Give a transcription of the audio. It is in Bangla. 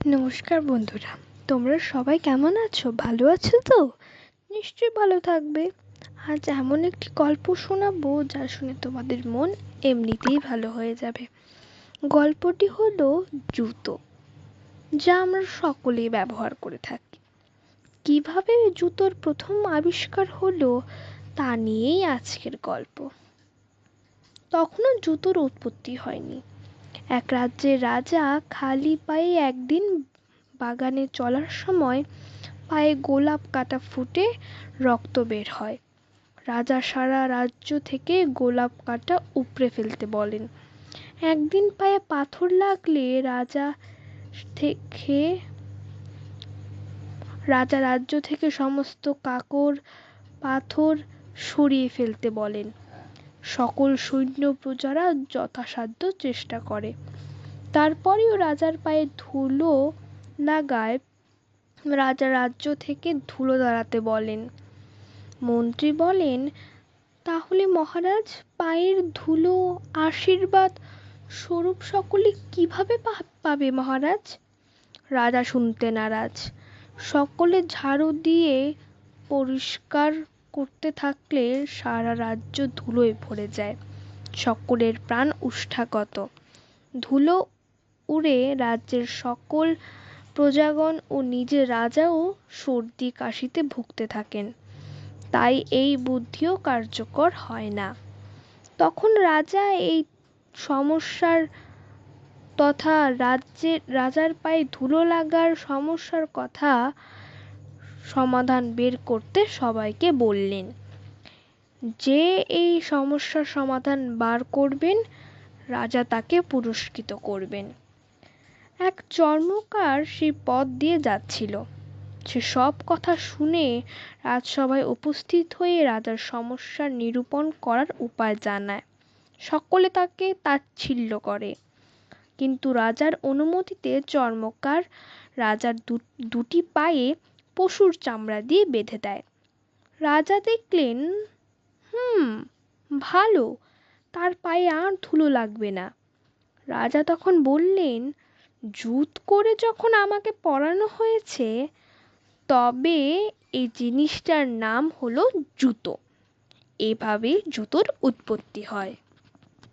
নমস্কার বন্ধুরা, তোমরা সবাই কেমন আছো? ভালো আছো তো? নিশ্চয়ই ভালো থাকবে। আজ এমন একটি গল্প শোনাবো যা শুনে তোমাদের মন এমনিতেই ভালো হয়ে যাবে। গল্পটি হলো জুতো, যা আমরা সকলেই ব্যবহার করে থাকি। কিভাবে জুতোর প্রথম আবিষ্কার হলো তা নিয়েই আজকের গল্প। তখনও জুতোর উৎপত্তি হয়নি। এক রাজ্যের রাজা খালি পায়ে একদিন বাগানে চলার সময় পায়ে গোলাপ কাঁটা ফুটে রক্ত বের হয়। রাজা সারা রাজ্য থেকে গোলাপ কাঁটা উপড়ে ফেলতে বলেন। একদিন পায়ে পাথর লাগলে থেকে রাজা রাজ্য থেকে সমস্ত কাকর পাথর সরিয়ে ফেলতে বলেন। সকল সৈন্য প্রজারা যথাসাধ্য চেষ্টা করে। তারপরেও রাজার পায়ে ধুলো লাগায় রাজা রাজ্য থেকে ধুলো দাঁড়াতে বলেন। মন্ত্রী বলেন, তাহলে মহারাজ, পায়ের ধুলো আশীর্বাদ স্বরূপ সকলে কিভাবে পাবে মহারাজ? রাজা শুনতে নারাজ। সকলে ঝাড়ু দিয়ে পরিষ্কার করতে থাকলে সারা রাজ্য ধুলোয় ভরে যায়। সকলের প্রাণ উষ্ঠাগত। ধুলো উড়ে রাজ্যের সকল প্রজাগণ ও নিজে রাজাও সর্দি কাশিতে ভুগতে থাকেন। তাই এই বুদ্ধিও কার্যকর হয় না। তখন রাজা এই সমস্যার তথা রাজার পায়ে ধুলো লাগার সমস্যার কথা সমাধান বের করতে সবাইকে বললেন। যে এই সমস্যার সমাধান বার করবেন, রাজা তাকে পুরস্কৃত করবেন। এক চর্মকার সেই পথ দিয়ে যাচ্ছিল। সে সব কথা শুনে রাজসভায় উপস্থিত হয়ে রাজার সমস্যার নিরূপণ করার উপায় জানায়। সকলে তাকে তাচ্ছিল্য করে, কিন্তু রাজার অনুমতিতে চর্মকার রাজার দুটি পায়ে পশুর চামড়া দিয়ে বেঁধে দেয়। রাজা দেখলেন, ভালো, তার পায়ে আর ধুলো লাগবে না। রাজা তখন বললেন, জুত করে যখন আমাকে পরানো হয়েছে, তবে এই জিনিসটার নাম হলো জুতো। এভাবে জুতোর উৎপত্তি হয়।